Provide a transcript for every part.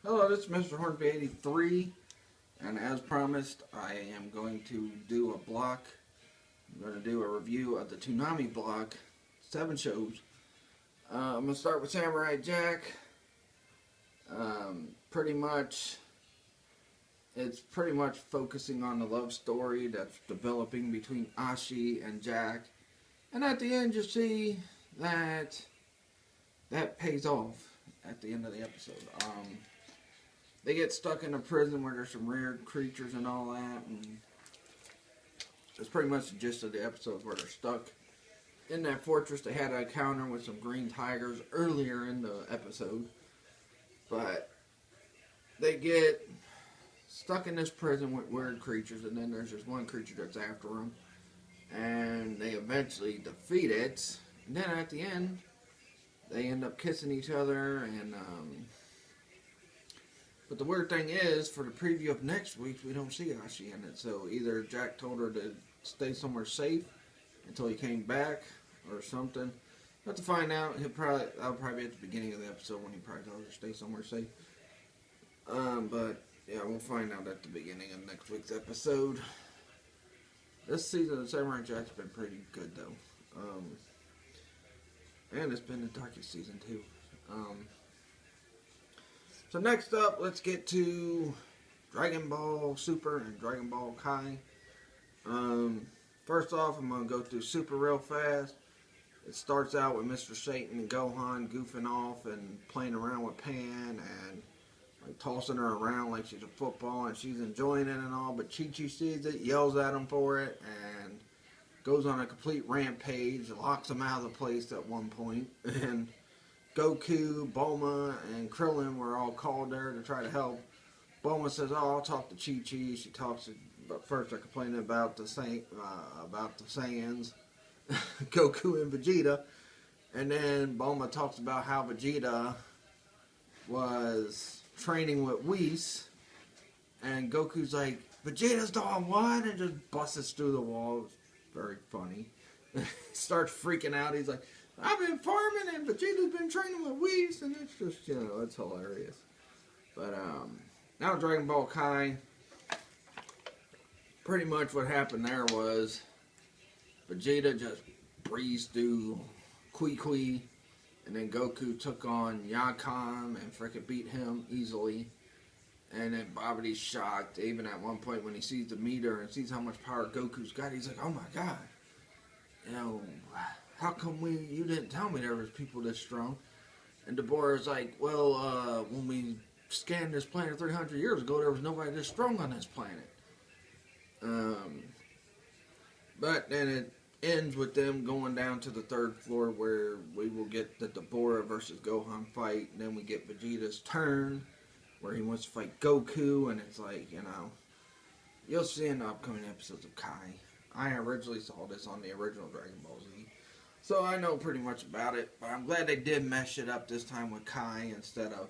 Hello, this is Mr. Hornby 83, and as promised, I am going to do a block. I'm going to do a review of the Toonami block, 7 shows. I'm going to start with Samurai Jack. Pretty much, it's pretty much focusing on the love story that's developing between Ashi and Jack. And at the end, you see that pays off at the end of the episode. They get stuck in a prison where there's some rare creatures and all that, and that's pretty much the gist of the episode, where they're stuck in that fortress. They had an encounter with some green tigers earlier in the episode, but they get stuck in this prison with weird creatures, and then there's this one creature that's after them, and they eventually defeat it, and then at the end, they end up kissing each other, and but the weird thing is, for the preview of next week, we don't see Ashi in it. So either Jack told her to stay somewhere safe until he came back, or something. We'll have to find out. That'll probably be at the beginning of the episode when he probably tells her to stay somewhere safe. But yeah, we'll find out at the beginning of next week's episode. This season of Samurai Jack's been pretty good though, and it's been the darkest season too. So next up, let's get to Dragon Ball Super and Dragon Ball Kai. First off, I'm going to go through Super real fast. It starts out with Mr. Satan and Gohan goofing off and playing around with Pan and like tossing her around like she's a football, and she's enjoying it and all, but Chi-Chi sees it, yells at him for it, and goes on a complete rampage, locks him out of the place at one point, and Goku, Bulma, and Krillin were all called there to try to help. Bulma says, "Oh, I'll talk to Chi-Chi." She talks, but first they're complaining about the Saiyans, Goku and Vegeta, and then Bulma talks about how Vegeta was training with Whis, and Goku's like, "Vegeta's doing what?" and just busts through the wall. It's very funny. Starts freaking out. He's like, "I've been farming and Vegeta's been training with Whis," and it's just, it's hilarious. But now Dragon Ball Kai, pretty much what happened there was Vegeta just breezed through Kui, and then Goku took on Yakam and frickin' beat him easily. And then Babidi's shocked, even at one point when he sees the meter and sees how much power Goku's got, he's like, "Oh my god, how come you didn't tell me there was people this strong?" And Deborah's like, "Well, when we scanned this planet 300 years ago, there was nobody this strong on this planet." But then it ends with them going down to the 3rd floor, where we will get the Deborah versus Gohan fight. And then we get Vegeta's turn, where he wants to fight Goku, and it's like, you'll see in the upcoming episodes of Kai. I originally saw this on the original Dragon Ball Z, so I know pretty much about it, but I'm glad they did mesh it up this time with Kai instead of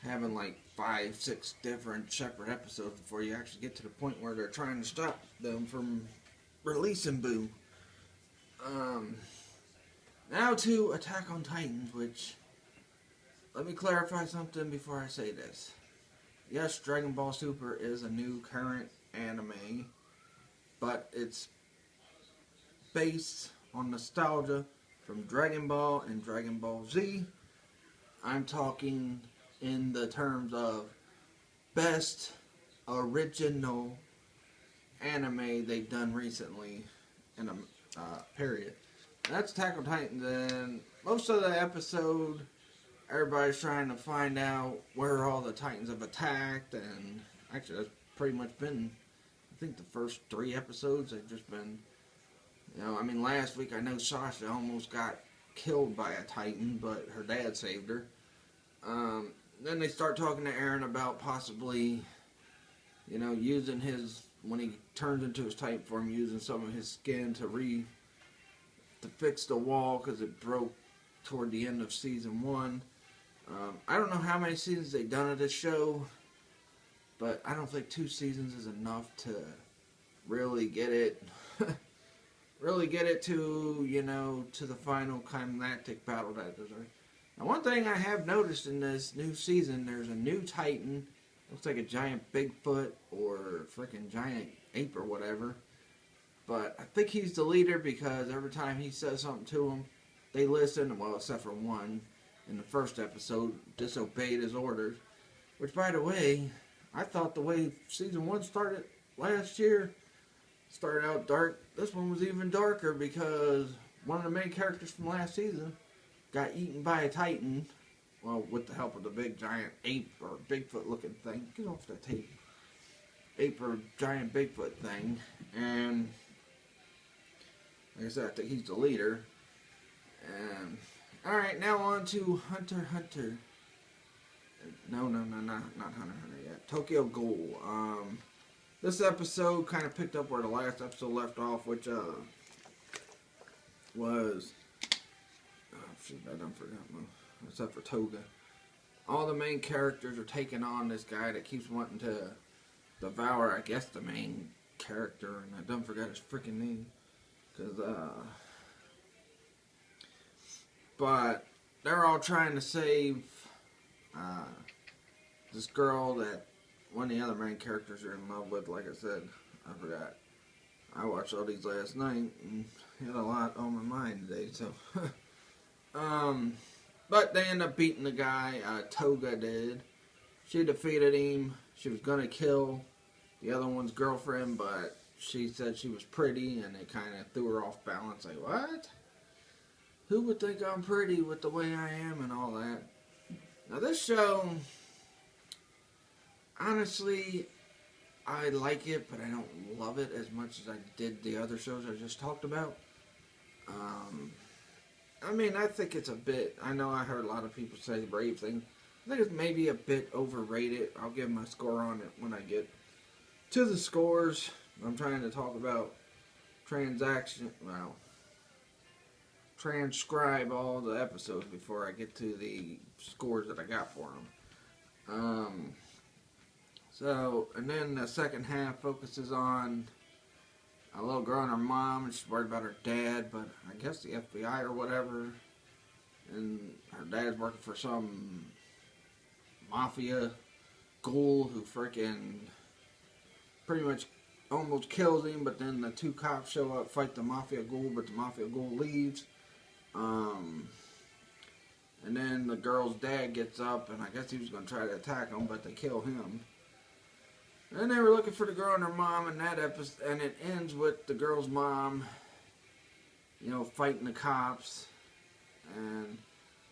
having like 5-6 different separate episodes before you actually get to the point where they're trying to stop them from releasing Boo. Now to Attack on Titans, which, let me clarify something before I say this. Yes, Dragon Ball Super is a new current anime, but it's based on nostalgia from Dragon Ball and Dragon Ball Z. I'm talking in the terms of best original anime they've done recently in a period. That's Attack on Titan. And most of the episode, everybody's trying to find out where all the Titans have attacked, and actually that's pretty much been, I think, the first 3 episodes. They've just been, last week I know Sasha almost got killed by a Titan, but her dad saved her. Then they start talking to Eren about possibly, using when he turns into his Titan form, using some of his skin to fix the wall, because it broke toward the end of season 1. I don't know how many seasons they've done of this show, but I don't think 2 seasons is enough to really get it to, to the final climactic battle that it deserves. Now, one thing I have noticed in this new season, there's a new Titan. Looks like a giant Bigfoot or freaking giant ape or whatever. But I think he's the leader because every time he says something to them, they listen. Well, except for one in the first episode, disobeyed his orders. Which, by the way, I thought the way season 1 started last year started out dark. This one was even darker because one of the main characters from last season got eaten by a Titan. Well, with the help of the big giant ape or Bigfoot looking thing. Get off that tape. Ape or giant Bigfoot thing. And like I said, I think he's the leader. And alright, now on to Hunter x Hunter. No, not Hunter x Hunter yet. Tokyo Ghoul. This episode kind of picked up where the last episode left off, which was... Oh, shoot, I done forgot. Except for Toga. All the main characters are taking on this guy that keeps wanting to devour, I guess, the main character, and I done forgot his freaking name. But they're all trying to save this girl that one of the other main characters are in love with. Like I said, I forgot. I watched all these last night and had a lot on my mind today. So, but they end up beating the guy. Toga did. She defeated him. She was gonna kill the other one's girlfriend, but she said she was pretty, and it kind of threw her off balance. Like, what? Who would think I'm pretty with the way I am and all that? Now, this show, honestly, I like it, but I don't love it as much as I did the other shows I just talked about. I mean, I think it's a bit, I know I heard a lot of people say the Brave thing. I think it's maybe a bit overrated. I'll give my score on it when I get to the scores. I'm trying to talk about transcribe all the episodes before I get to the scores that I got for them. And then the second half focuses on a little girl and her mom, and she's worried about her dad, but I guess the FBI or whatever, and her dad's working for some mafia ghoul who freaking pretty much almost kills him, but then the two cops show up, fight the mafia ghoul, but the mafia ghoul leaves. And then the girl's dad gets up, and I guess he was going to try to attack him, but they kill him. And they were looking for the girl and her mom in that episode, and it ends with the girl's mom, fighting the cops and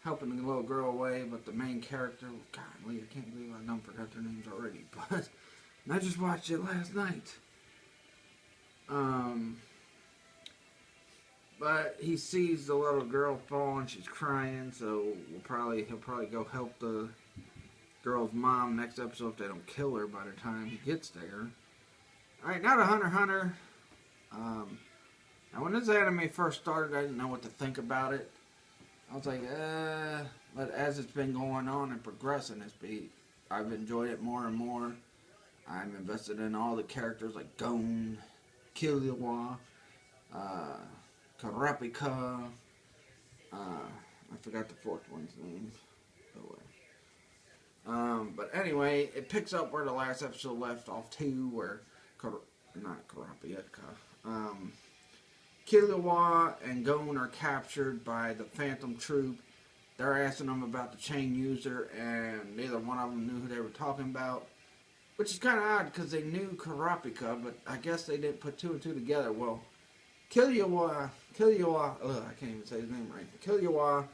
helping the little girl away. But the main character, golly, I can't believe I forgot their names already, but I just watched it last night. But he sees the little girl fall and she's crying, so he'll probably go help the girl's mom next episode if they don't kill her by the time he gets there. Alright, now to Hunter x Hunter. Now when this anime first started, I didn't know what to think about it. I was like, but as it's been going on and progressing, I've enjoyed it more and more. I'm invested in all the characters like Gon, Killua, Karapika, I forgot the fourth one's name. But anyway, it picks up where the last episode left off too, where Killua and Gon are captured by the Phantom Troop. They're asking them about the chain user, and neither one of them knew who they were talking about. Which is kind of odd, because they knew Karapika, but I guess they didn't put two and two together. Well, Killua, I can't even say his name right. Killua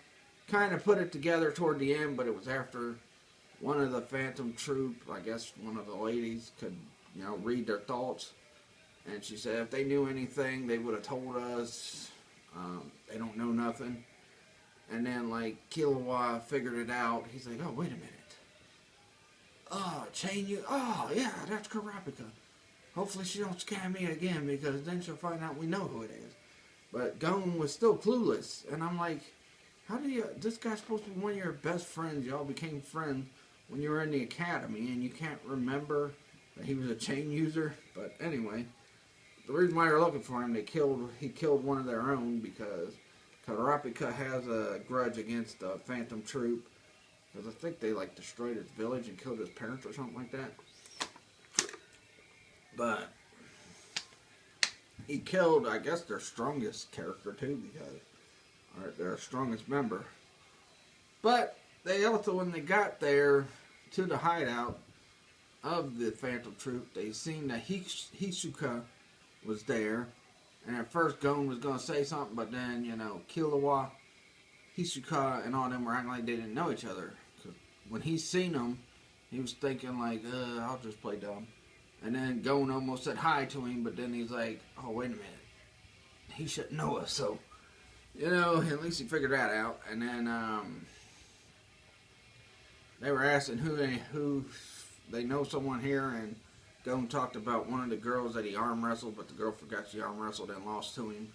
kind of put it together toward the end, but it was after one of the Phantom Troop, I guess one of the ladies, could, read their thoughts. And she said if they knew anything, they would have told us. They don't know nothing. And then, Killua figured it out. He's like, oh, wait a minute. Oh, oh, yeah, that's Karapika. Hopefully she don't scam me again, because then she'll find out we know who it is. But Gon was still clueless. And I'm like, this guy's supposed to be one of your best friends. Y'all became friends when you were in the academy, and you can't remember that he was a chain user. But anyway, the reason why they're looking for him, he killed one of their own, because Karapika has a grudge against the Phantom Troop because I think they like destroyed his village and killed his parents or something like that. But he killed, I guess, their strongest character too, because or their strongest member. But they also, when they got there to the hideout of the Phantom Troop, they seen that Hisuka was there. And at first, Gon was going to say something, but then, Killua, Hisuka, and all them were acting like they didn't know each other. Cause when he seen them, he was thinking like, I'll just play dumb. And then Gon almost said hi to him, but then he's like, oh, wait a minute. He should know us, so, at least he figured that out. And then, they were asking who they know someone here, and Gon talked about one of the girls that he arm wrestled, but the girl forgot she arm wrestled and lost to him.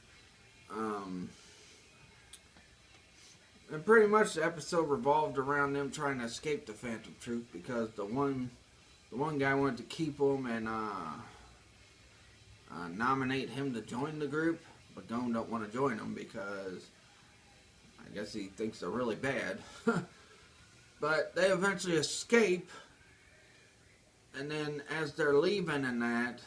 And pretty much the episode revolved around them trying to escape the Phantom Troop because the one guy wanted to keep him and nominate him to join the group, but Gon don't want to join them because I guess he thinks they're really bad. But they eventually escape. And then as they're leaving and that,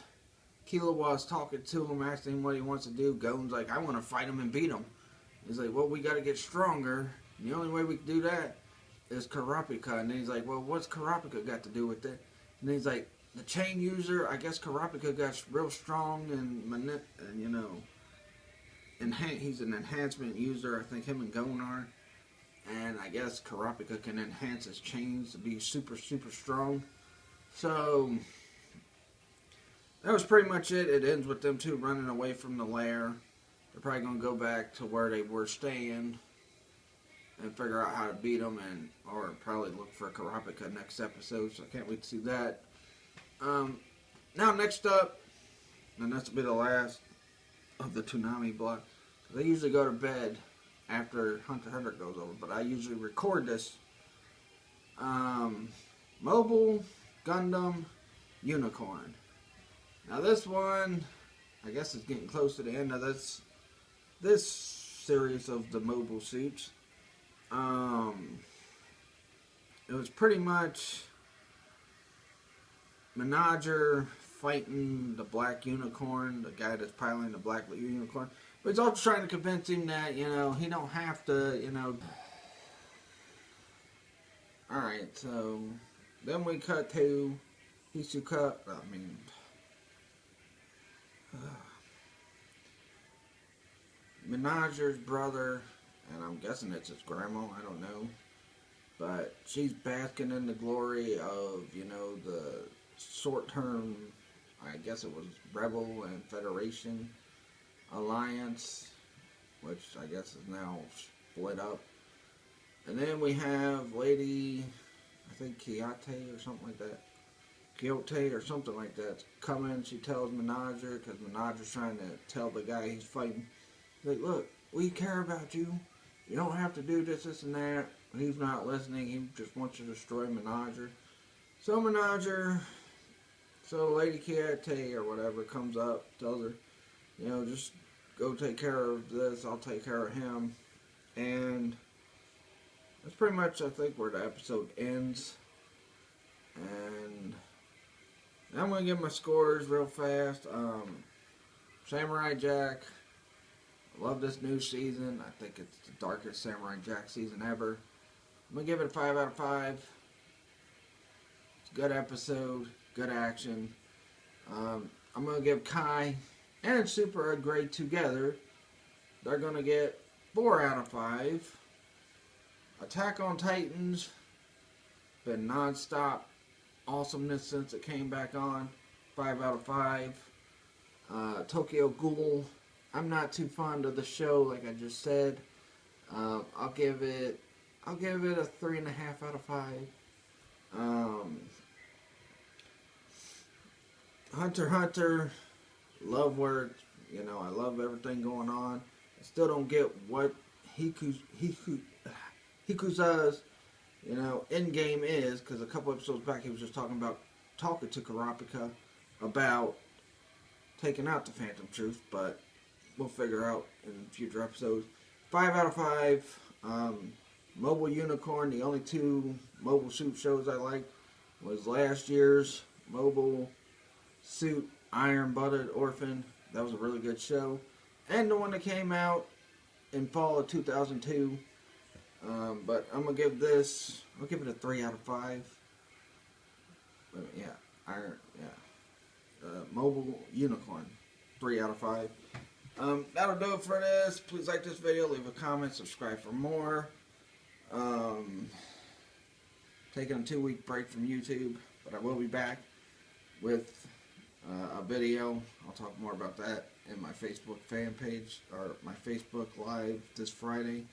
Killua's talking to him, asking him what he wants to do. Gon's like, I want to fight him and beat him. He's like, well, we got to get stronger. And the only way we can do that is Karapika. And then he's like, well, what's Karapika got to do with it? And he's like, the chain user, I guess Karapika got real strong and he's an enhancement user. I think him and Gon are. And I guess Karapika can enhance his chains to be super, super strong. So, that was pretty much it. It ends with them two running away from the lair. They're probably going to go back to where they were staying and figure out how to beat them, or probably look for Karapika next episode. So I can't wait to see that. Now next up, and this will be the last of the Toonami block. They usually go to bed after Hunter x Hunter goes over, but I usually record this. Mobile Gundam Unicorn. Now this one, I guess it's getting close to the end of this series of the mobile suits. It was pretty much Menager fighting the black unicorn, the guy that's piloting the black unicorn. But he's also trying to convince him that, he don't have to, Alright, so then we cut to Hisuka, Menager's brother, and I'm guessing it's his grandma, I don't know. But she's basking in the glory of, the short-term, I guess it was Rebel and Federation alliance, which I guess is now split up. And then we have Lady, I think Kyote or something like that. Kyote or something like that coming. She tells Menager, because Menager's trying to tell the guy he's fighting, like, look, we care about you. You don't have to do this, this, and that. He's not listening. He just wants to destroy Menager. So Lady Kyote or whatever comes up, tells her, just go take care of this. I'll take care of him. And that's pretty much, I think, where the episode ends. And now I'm going to give my scores real fast. Samurai Jack. I love this new season. I think it's the darkest Samurai Jack season ever. I'm going to give it a 5 out of 5. It's a good episode. Good action. I'm going to give Kai and Super a grade together. They're going to get 4 out of 5. Attack on Titans. Been non-stop awesomeness since it came back on. 5 out of 5. Tokyo Ghoul. I'm not too fond of the show, like I just said. I'll give it a 3.5 out of 5. Hunter x Hunter, love where, I love everything going on. I still don't get what Hikuza's, end game is, because a couple episodes back he was just talking to Karapika about taking out the Phantom Truth, but we'll figure out in future episodes. 5 out of 5. Mobile Unicorn, the only two mobile suit shows I liked was last year's Mobile Suit Iron Butted Orphan. That was a really good show. And the one that came out in fall of 2002. But I'm going to give this, I'll give it a 3 out of 5. Mobile Unicorn, 3 out of 5. That'll do it for this. Please like this video, leave a comment, subscribe for more. Taking a 2-week break from YouTube, but I will be back with a video. I'll talk more about that in my Facebook fan page, or my Facebook Live this Friday.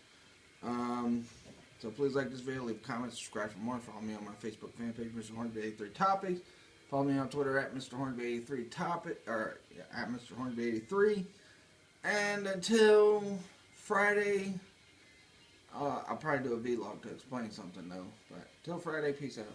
So please like this video, leave a comment, subscribe for more. Follow me on my Facebook fan page, Mr. Hornby 83 Topics. Follow me on Twitter at Mr. Hornby 83 Topic, or at Mr. Hornby 83. And until Friday, I'll probably do a vlog to explain something though. But till Friday, peace out.